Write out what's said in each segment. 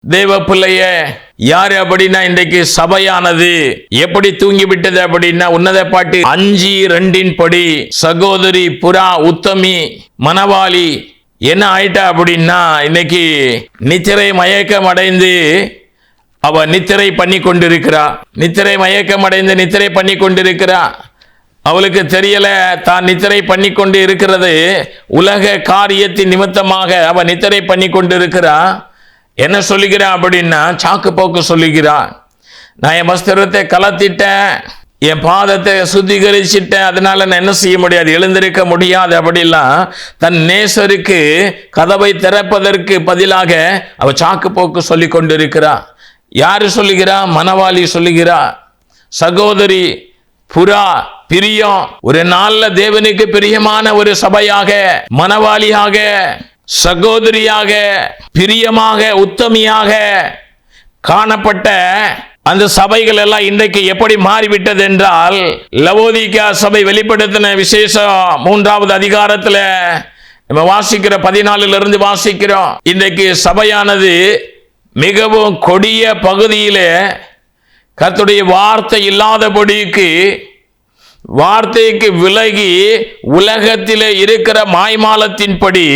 தேவ பிள்ளையே, யாரு அப்படின்னா இன்றைக்கு சபையானது எப்படி தூங்கிவிட்டது அப்படின்னா, உன்னத பாட்டு 5:2 படி சகோதரி புறா உத்தமி மணவாளி என்ன ஆயிட்டா அப்படின்னா, இன்னைக்கு நித்திரை மயக்கம் அடைந்து அவ நித்திரை பண்ணி கொண்டிருக்கிறா. நித்திரை மயக்கம் அடைந்து நித்திரை பண்ணி கொண்டிருக்கிறா. அவளுக்கு தெரியல தான் நித்திரை பண்ணி கொண்டு இருக்கிறது உலக காரியத்தின் நிமித்தமாக அவ நித்திரை பண்ணி கொண்டிருக்கிறா. என்ன சொல்லுகிறான் அப்படின்னா, சாக்கு போக்கு சொல்லுகிறான். நான் என் வஸ்திரத்தை கலத்திட்டேன், என் பாதத்தை சுத்திகரிச்சிட்டேன், அதனால நான் என்ன செய்ய முடியாது, எழுந்திருக்க முடியாது அப்படிலாம் தன் நேசருக்கு கதவை திறப்பதற்கு பதிலாக அவ சாக்கு போக்கு சொல்லி கொண்டிருக்கிறா. யாரு சொல்லுகிறா? மணவாளி சொல்லுகிறா. சகோதரி புறா பிரியம், ஒரு நாள்ல தேவனுக்கு பிரியமான ஒரு சபையாக, மணவாளியாக, சகோதரியாக, பிரியமாக, உத்தமியாக காணப்பட்ட அந்த சபைகள் எல்லாம் இன்றைக்கு எப்படி மாறிவிட்டது என்றால், லவோதிக்கா சபை வெளிப்படுத்தின விசேஷம் 3வது அதிகாரத்துல நம்ம வாசிக்கிற 14 வாசிக்கிறோம். இன்றைக்கு சபையானது மிகவும் கொடிய பகுதியிலே கர்த்தருடைய வார்த்தை இல்லாதபடிக்கு வார்த்தைக்கு விலகி உலகத்திலே இருக்கிற மாய்மாலத்தின்படி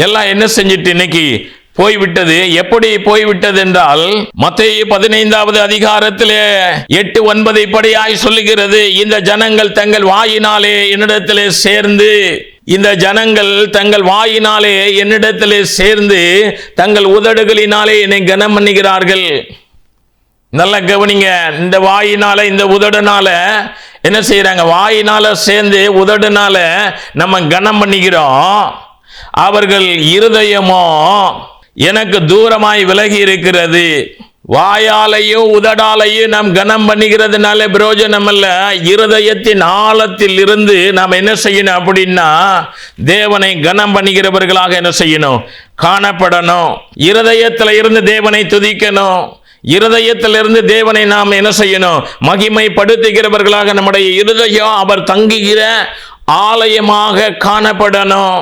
எல்லாம் என்ன செஞ்சிட்டு இன்னைக்கு போய்விட்டது. எப்படி போய்விட்டது என்றால், மத்தேயு 15வது அதிகாரத்திலே 8-9 படியாய் சொல்லுகிறது, இந்த ஜனங்கள் தங்கள் வாயினாலே என்னிடத்திலே சேர்ந்து, இந்த ஜனங்கள் தங்கள் வாயினாலே என்னிடத்திலே சேர்ந்து தங்கள் உதடுகளினாலே என்னை கனம் பண்ணுகிறார்கள். நல்ல கவனிங்க, இந்த வாயினால இந்த உதடுனால என்ன செய்யறாங்க? வாயினால சேர்ந்து உதடுனால நம்ம கனம் பண்ணிக்கிறோம். அவர்கள் இருதயமோ எனக்கு தூரமாய் விலகி இருக்கிறது. வாயாலையும் உதடாலையும் நாம் கனம் பண்ணிக்கிறதுனால பிரயோஜனம் அல்ல. இருதயத்தின் ஆழத்தில் இருந்து நாம் என்ன செய்யணும் அப்படின்னா, தேவனை கனம் பண்ணுகிறவர்களாக என்ன செய்யணும்? காணப்படணும். இருதயத்தில் இருந்து தேவனை துதிக்கணும். இருதயத்திலிருந்து தேவனை நாம் என்ன செய்யணும்? மகிமைப்படுத்துகிறவர்களாக நம்முடைய இருதயம் அவர் தங்குகிற ஆலயமாக காணப்படணும்.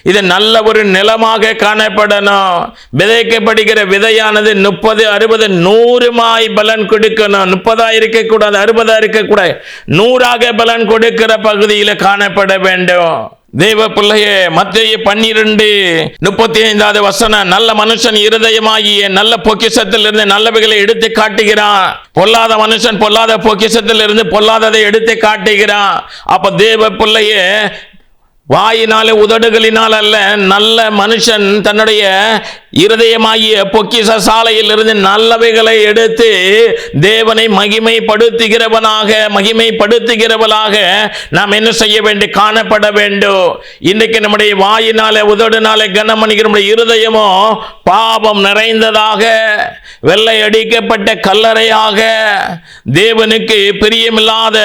இது நல்ல ஒரு நிலமாக காணப்படணும். விதைக்கப்படுகிற விதையானது 30, 60, 100 பலன் கொடுக்கணும். 30 இருக்கக்கூடாது, 60 இருக்கக்கூடாது, 100 பலன் கொடுக்கிற பகுதியில் காணப்பட வேண்டும். தேவ பிள்ளையே, மத்தேயு 12:35 நல்ல மனுஷன் இருதயமாகிய நல்ல பொக்கிஷத்தில் இருந்து நல்லவைகளை எடுத்து காட்டுகிறான், பொல்லாத மனுஷன் பொல்லாத பொக்கிஷத்தில் இருந்து பொல்லாததை எடுத்து காட்டுகிறான். அப்ப தேவ பிள்ளையே, வாயினாலே உதடுகளினால் அல்ல, நல்ல மனுஷன் தன்னுடைய இருதயமாகிய பொக்கிஷ சாலையில் இருந்து நல்லவைகளை எடுத்து தேவனை மகிமைப்படுத்துகிறவளாக நாம் என்ன செய்ய வேண்டும்? காணப்பட வேண்டும். இன்றைக்கு நம்முடைய வாயினாலே உதடுனாலே கனம் பண்ணுகிற நம்முடைய இருதயமோ பாவம் நிறைந்ததாக, வெள்ளை அடிக்கப்பட்ட கல்லறையாக, தேவனுக்கு பிரியமில்லாத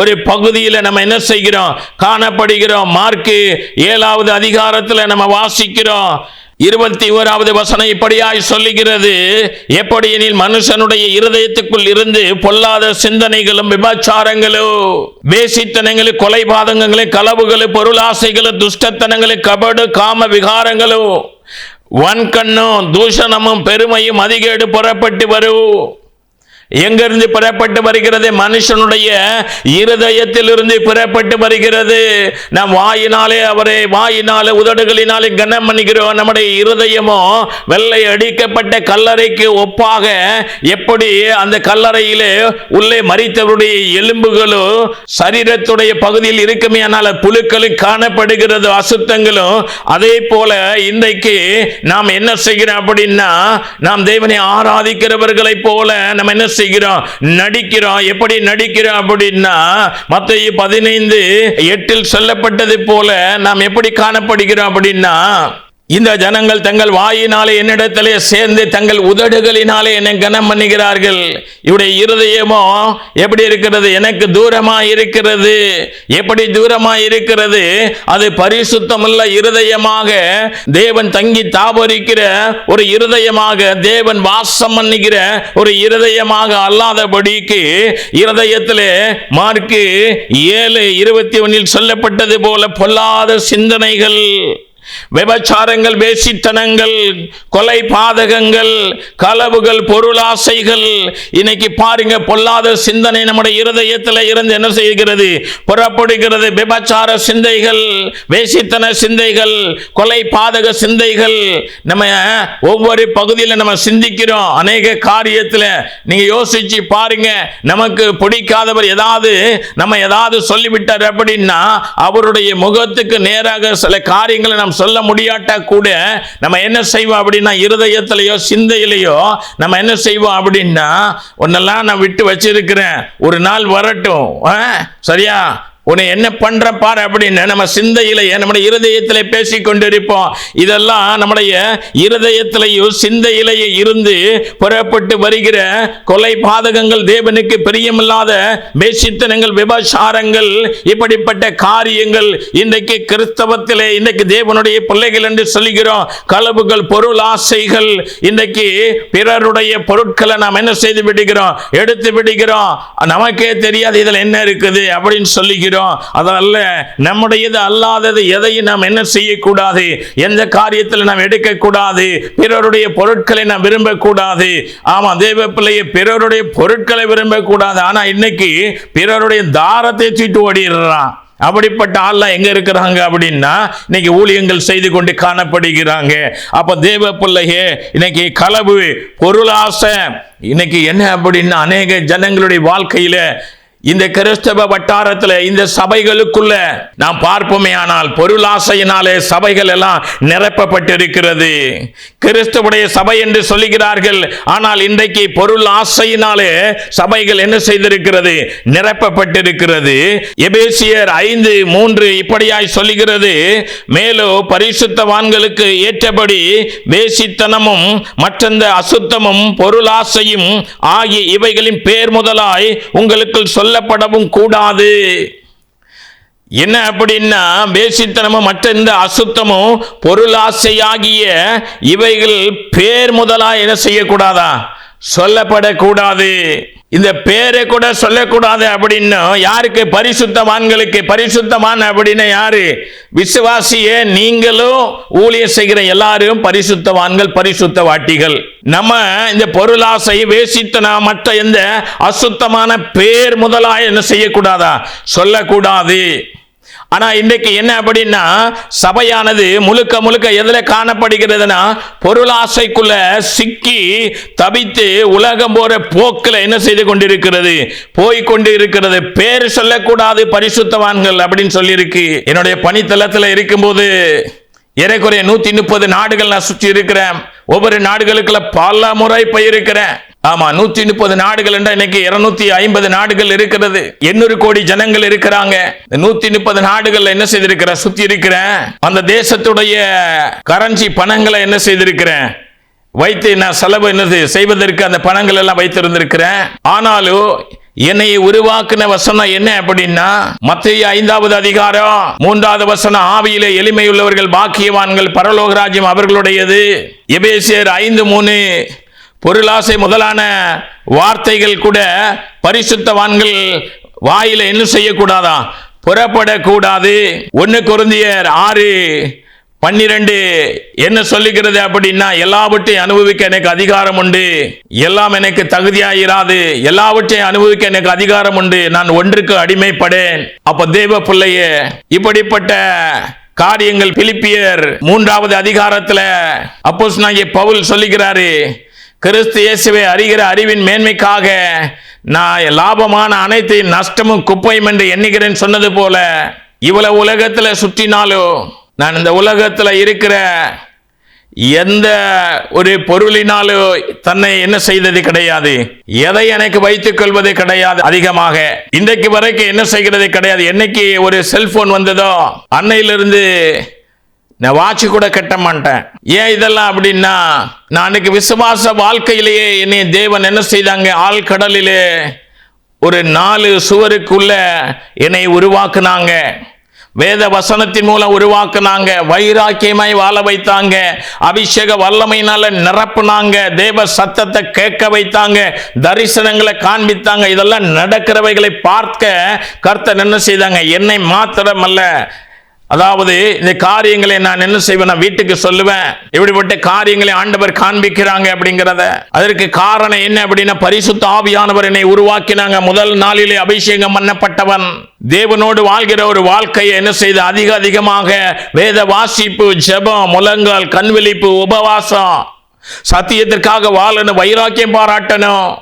ஒரு பகுதியில் நம்ம என்ன செய்கிறோம்? காணப்படுகிறோம். மார்க்கு 7வது அதிகாரத்தில் நம்ம வாசிக்கிறோம். 21வது வசனம் இப்படியாய் சொல்லுகிறது, எப்படி எனில் மனுஷனுடைய இருதயத்துக்குள் இருந்து பொல்லாத சிந்தனைகளும் விபச்சாரங்களும் வேசித்தனங்களும் கொலைபாதகங்களும் களவுகளும் பொருளாசைகளும் துஷ்டத்தனங்களும் கபடு காம விகாரங்களும் வன்கண்ணும் தூஷணமும் பெருமையும் அதிகேடு புறப்பட்டு வரும். எங்கிருந்து புறப்பட்டு வருகிறது? மனுஷனுடைய இருதயத்திலிருந்து புறப்பட்டு வருகிறது. நாம் வாயினாலே அவரை வாயினாலே உதடுகளினாலே கனம் பண்ணுகிறோம். நம்முடைய இருதயமோ வெள்ளை அடிக்கப்பட்ட கல்லறைக்கு ஒப்பாக, எப்படி அந்த கல்லறையிலே உள்ளே மரித்தவருடைய எலும்புகளும் சரீரத்துடைய பகுதியில் இருக்குமே, ஆனால் புழுக்களும் காணப்படுகிறது, அசுத்தங்களும். அதே போல இன்றைக்கு நாம் என்ன செய்கிறோம் அப்படின்னா, நாம் தேவனை ஆராதிக்கிறவர்களை போல நம்ம என்ன செய்கிறோம்? நடிக்கிறோம். எப்படி நடிக்கிறோம் அப்படின்னா, மத்தேயு 15:8 சொல்லப்பட்டது போல நாம் எப்படி காணப்படுகிறோம் அப்படின்னா, இந்த ஜனங்கள் தங்கள் வாயினாலே என்னிடத்திலே சேர்ந்து தங்கள் உதடுகளினாலே என்னை கனம் பண்ணுகிறார்கள். இவருடைய இருதயமோ எப்படி இருக்கிறது? எனக்கு தூரமாய் இருக்கிறது. எப்படி தூரமாய் இருக்கிறது? அது பரிசுத்தமுள்ள இருதயமாக, தேவன் தங்கி தாபரிக்கிற ஒரு இருதயமாக, தேவன் வாசம் பண்ணுகிற ஒரு இருதயமாக அல்லாதபடிக்கு, இருதயத்திலே மார்க்கு 7:21 சொல்லப்பட்டது போல பொல்லாத சிந்தனைகள், விபச்சாரங்கள், வேசித்தனங்கள், கொலை, பாதகங்கள், களவுகள், பொருளாசைகள். இன்னைக்கு பாருங்க, பொல்லாத சிந்தனை நம்முடைய இருதயத்தில் இருந்து என்ன செய்கிறது? புறப்படுகிறது. விபச்சார சிந்தைகள், வேசித்தன சிந்தைகள், கொலை, பாதக சிந்தைகள். நம்ம ஒவ்வொரு பகுதியில் நம்ம சிந்திக்கிறோம். அநேக காரியத்தில் நீங்க யோசிச்சு பாருங்க, நமக்கு பிடிக்காதவர் ஏதாவது சொல்லிவிட்டார் அப்படின்னா அவருடைய முகத்துக்கு நேராக சில காரியங்களை நாம் சொல்ல முடியாட்டா கூட நம்ம என்ன செய்வோம் அப்படின்னா, இருதயத்திலேயோ சிந்தையிலேயோ நம்ம என்ன செய்வோம் அப்படின்னா, ஒன்னெல்லாம் நான் விட்டு வச்சிருக்கிறேன், ஒரு நாள் வரட்டும், சரியா, உன்னை என்ன பண்ற பாரு அப்படின்னு நம்ம சிந்தையிலேயே நம்முடைய இருதயத்திலே பேசிக் கொண்டிருப்போம். இதெல்லாம் நம்முடைய இருதயத்திலேயும் சிந்தையிலேயே இருந்து புறப்பட்டு வருகிற கொலை, பாதகங்கள், தேவனுக்கு பிரியமில்லாத வேசித்தனங்கள், விபச்சாரங்கள், இப்படிப்பட்ட காரியங்கள். இன்றைக்கு கிறிஸ்தவத்திலே இன்றைக்கு தேவனுடைய பிள்ளைகள் என்று சொல்லுகிறோம். களவுகள், பொருள் ஆசைகள். இன்றைக்கு பிறருடைய பொருட்களை நாம் என்ன செய்து விடுகிறோம்? எடுத்து விடுகிறோம். நமக்கே தெரியாது இதில் என்ன இருக்குது அப்படின்னு சொல்லுகிறோம். அதல்ல, நம்முடையது அல்லாதது எதையும் நாம் என்ன செய்யக்கூடாது, எந்த காரியத்தில் நாம் எடுக்கக்கூடாது, பிறருடைய பொருட்களை நாம் விரும்பக்கூடாது. ஆமா, தேவ பிள்ளையை பிறருடைய பொருட்களை விரும்பக்கூடாது. ஆனா இன்னைக்கு பிறருடைய தாரத்தை தூக்கிட்டு ஓடிடுறான். அப்படிப்பட்ட ஆள்லாம் எங்க இருக்கிறாங்க அப்படின்னா இன்னைக்கு ஊழியங்கள் செய்து கொண்டு காணப்படுகிறாங்க. அப்ப தேவ பிள்ளையே, இன்னைக்கு களவு, பொருளாசை இன்னைக்கு என்ன அப்படின்னா அநேக ஜனங்களுடைய வாழ்க்கையில இந்த கிறிஸ்தவ வட்டாரத்தில் இந்த சபைகளுக்குள்ள நாம் பார்ப்போமே ஆனால் பொருளாசையினாலே சபைகள் எல்லாம் நிரப்பப்பட்டிருக்கிறது. கிறிஸ்தவுடைய சபை என்று சொல்லுகிறார்கள். ஆனால் இன்றைக்கு பொருள் ஆசையினாலே சபைகள் என்ன செய்திருக்கிறது? நிரப்பப்பட்டிருக்கிறது. எபேசியர் 5:3 இப்படியாய் சொல்லுகிறது, மேலும் பரிசுத்தவான்களுக்கு ஏற்றபடி வேசித்தனமும் மற்றந்த அசுத்தமும் பொருளாசையும் ஆகிய இவைகளின் பேர் முதலாய் உங்களுக்கு சொல்லப்படவும் கூடாது. என்ன அப்படின்னா, வேசித்தனமும் மற்ற இந்த அசுத்தமும் பொருளாசையாகிய இவைகள் பேர் முதலாய் என்ன செய்யக்கூடாதா? சொல்லப்படக்கூடாது. இந்த பேரை கூட சொல்லக்கூடாது. அப்படின்னு யாருக்கு? பரிசுத்தவான்களுக்கு. பரிசுத்தவான் அப்படின்னு யாரு? விசுவாசியே, நீங்களும் ஊழியம் செய்கிற எல்லாரும் பரிசுத்தவான்கள், பரிசுத்தவாட்டிகள். நம்ம இந்த பொருளாசை, வேசித்தனம், மற்ற இந்த அசுத்தமான பேர் முதலாய் என்ன செய்யக்கூடாதா? சொல்லக்கூடாது. ஆனா இன்றைக்கு என்ன அப்படின்னா, சபையானது முழுக்க முழுக்க எதுல காணப்படுகிறதுனா பொருளாசைக்குள்ள சிக்கி தவித்து உலகம் போற போக்கில் என்ன செய்து கொண்டிருக்கிறது? போய்கொண்டு இருக்கிறது. பேர் சொல்லக்கூடாது பரிசுத்தவான்கள் அப்படின்னு சொல்லி இருக்கு. என்னுடைய பணித்தளத்தில் இருக்கும்போது ஏறக்குறைய 130 நாடுகள் நான் சுற்றி இருக்கிறேன். ஒவ்வொரு நாடுகளுக்குள்ள பல முறை போயிருக்கிறேன். ஆமா, 130 நாடுகள் என்ற இன்னைக்கு 250 நாடுகள் இருக்கிறது. 800 கோடி ஜனங்கள் இருக்கிறாங்க. 130 நாடுகள் என்ன செய்திருக்கிறேன்? சுத்தி இருக்கிறேன். அந்த தேசத்துடைய கரன்சி பணங்களை என்ன செய்திருக்கிறேன்? வைத்து நான் செலவு என்னது செய்வதற்கு அந்த பணங்கள் எல்லாம் வைத்திருந்திருக்கிறேன். ஆனாலும் என்னை உருவாக்குன வசனம் என்ன அப்படின்னா, மத்தேயு 5வது அதிகாரம் 3வது வசனம், ஆவியிலே எளிமையுள்ளவர்கள் பாக்கியவான்கள், பரலோக ராஜ்யம் அவர்களுடையது. எபேசியர் 5:3, பொருளாசை முதலான வார்த்தைகள் கூட பரிசுத்தவான்கள் வாயில என்ன செய்யக்கூடாதா? புறப்படக்கூடாது. 1 கொரிந்தியர் 6:12 என்ன சொல்லுகிறது அப்படின்னா, எல்லாவற்றையும் அனுபவிக்க எனக்கு அதிகாரம் உண்டு, எல்லாம் எனக்கு தகுதியாயிராது, எல்லாவற்றையும் அனுபவிக்க எனக்கு அதிகாரம் உண்டு, நான் ஒன்றுக்கு அடிமைப்படேன். அப்ப தேவ பிள்ளையே, இப்படிப்பட்ட காரியங்கள் பிலிப்பியர் 3வது அதிகாரத்தில் அப்போஸ்தலனாகிய பவுல் சொல்லுகிறாரு, கிறிஸ்து இயேசுவை அறிகிற அறிவின் மேன்மைக்காக நான் லாபமான அனைத்தையும் நஷ்டமும் குப்பையும் என்று எண்ணுகிறேன் சொன்னது போல, இவ்வளவு உலகத்தில் சுற்றினாலும் நான் இந்த உலகத்தில் இருக்கிற எந்த ஒரு பொருளினாலும் தன்னை என்ன செய்தது கிடையாது, எதை எனக்கு வைத்துக் கொள்வது கிடையாது. அதிகமாக இன்றைக்கு வரைக்கும் என்ன செய்கிறது கிடையாது. என்னைக்கு ஒரு செல்போன் வந்ததோ அன்னையிலிருந்து நான் வாட்சி கூட கட்ட மாட்டேன். ஏன் இதெல்லாம் அப்படின்னா, நான் அன்னைக்கு விசுவாச வாழ்க்கையிலேயே என்னை தேவன் என்ன செய்தாங்க? ஆழ்கடலிலே ஒரு 4 சுவருக்குள்ள என்னை உருவாக்குனாங்க. வேத வசனத்தின் மூலம் உருவாக்குனாங்க. வைராக்கியமாய் வாழ வைத்தாங்க. அபிஷேக வல்லமையினால நிரப்புனாங்க. தேவ சத்தத்தை கேட்க வைத்தாங்க. தரிசனங்களை காண்பித்தாங்க. இதெல்லாம் நடக்கிறவைகளை பார்க்க கர்த்தர் என்ன செய்தாங்க? என்னை மாத்திரமல்ல, அதாவது இந்த காரியங்களை நான் என்ன செய்வேன், நான் வீட்டுக்கு சொல்லுவேன். இப்படிப்பட்ட காரியங்களை ஆண்டவர் காண்பிக்கிறாங்க அப்படிங்கிறத. அதற்கு காரணம் என்ன அப்படின்னா, பரிசுத்த ஆவியானவர் என்னை உருவாக்கினாங்க. முதல் நாளிலே அபிஷேகம் பண்ணப்பட்டவன் தேவனோடு வாழ்கிற ஒரு வாழ்க்கையை என்ன செய்து அதிகமாக வேத வாசிப்பு, ஜெபம், முழங்கால், கண்விழிப்பு, உபவாசம், சத்தியத்திற்காக வாழணும், வைராக்கியம் பாராட்டணும்.